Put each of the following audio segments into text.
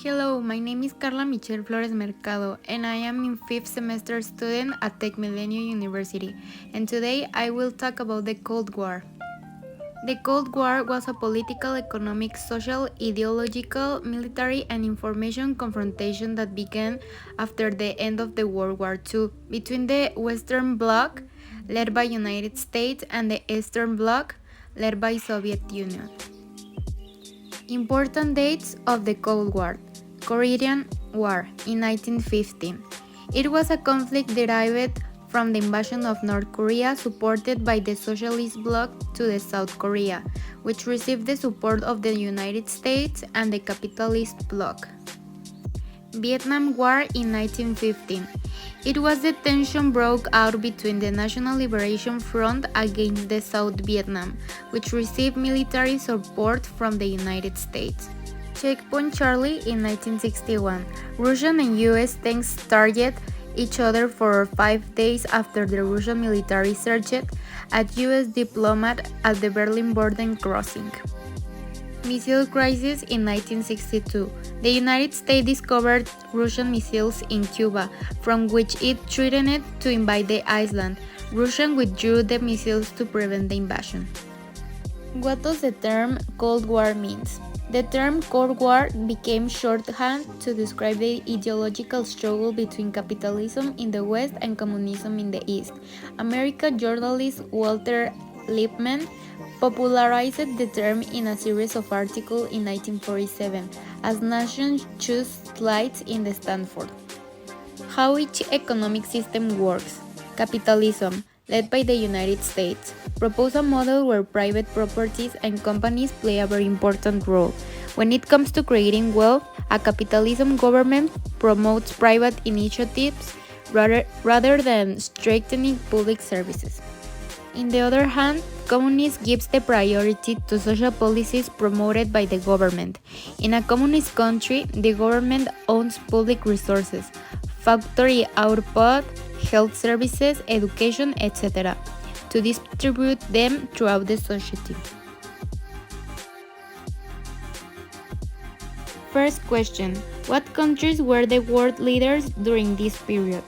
Hello, my name is Carla Michelle Flores Mercado, and I am in 5th semester student at Tech Milenio University, and today I will talk about the Cold War. The Cold War was a political, economic, social, ideological, military, and information confrontation that began after the end of the World War II between the Western Bloc, led by United States, and the Eastern Bloc, led by Soviet Union. Important dates of the Cold War. Korean War in 1915. It was a conflict derived from the invasion of North Korea supported by the Socialist Bloc to the South Korea, which received the support of the United States and the Capitalist Bloc. Vietnam War in 1915. It was the tension broke out between the National Liberation Front against the South Vietnam, which received military support from the United States. Checkpoint Charlie in 1961. Russian and US tanks targeted each other for 5 days after the Russian military searched a US diplomat at the Berlin border crossing. Missile crisis in 1962. The United States discovered Russian missiles in Cuba, from which it threatened to invade the island. Russia withdrew the missiles to prevent the invasion. What does the term Cold War means? The term Cold War became shorthand to describe the ideological struggle between capitalism in the West and communism in the East. American journalist Walter Lippmann popularized the term in a series of articles in 1947 as nations choose slides in the Stanford. How each economic system works. Capitalism, led by the United States, propose a model where private properties and companies play a very important role. When it comes to creating wealth, a capitalism government promotes private initiatives rather than strengthening public services. On the other hand, communism gives the priority to social policies promoted by the government. In a communist country, the government owns public resources, factory output, health services, education, etc., to distribute them throughout the society. First question: what countries were the world leaders during this period?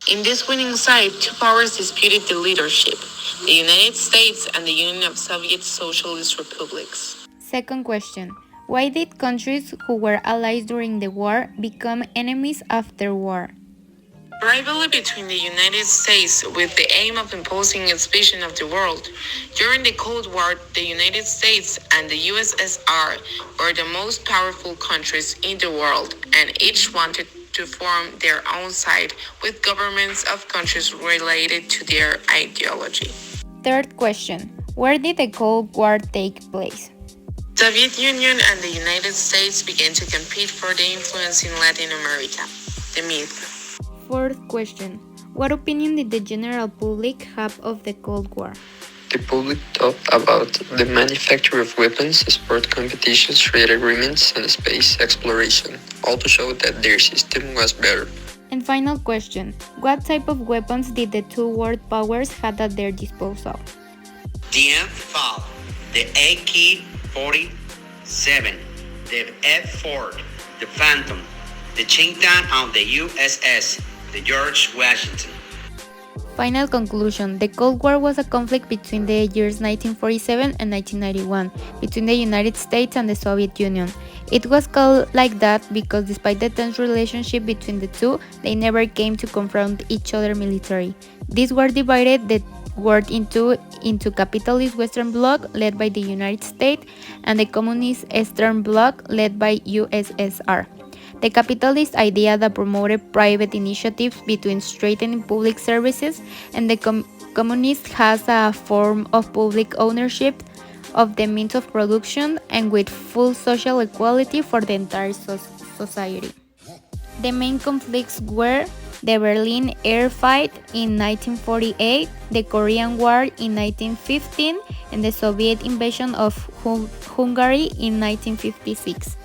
In this winning side, two powers disputed the leadership, the United States and the Union of Soviet Socialist Republics. Second question: why did countries who were allies during the war become enemies after war? Rivalry between the United States with the aim of imposing its vision of the world. During the Cold War, the United States and the USSR were the most powerful countries in the world, and each wanted to form their own side with governments of countries related to their ideology. Third question: where did the Cold War take place? Soviet Union and the United States began to compete for the influence in Latin America. The myth. Fourth question: what opinion did the general public have of the Cold War? The public thought about the manufacture of weapons, sport competitions, trade agreements, and space exploration, all to show that their system was better. And final question: what type of weapons did the two world powers have at their disposal? The Amphal, the AK-47, the F-4, the Phantom, the Qingdan, and the USS, the George Washington. Final conclusion: the Cold War was a conflict between the years 1947 and 1991 between the United States and the Soviet Union. It was called like that because despite the tense relationship between the two, they never came to confront each other militarily. This war divided the world into capitalist Western Bloc led by the United States and the communist Eastern Bloc led by USSR. The capitalist idea that promoted private initiatives between strengthening public services, and the communist has a form of public ownership of the means of production and with full social equality for the entire society. The main conflicts were the Berlin Air Fight in 1948, the Korean War in 1915, and the Soviet invasion of Hungary in 1956.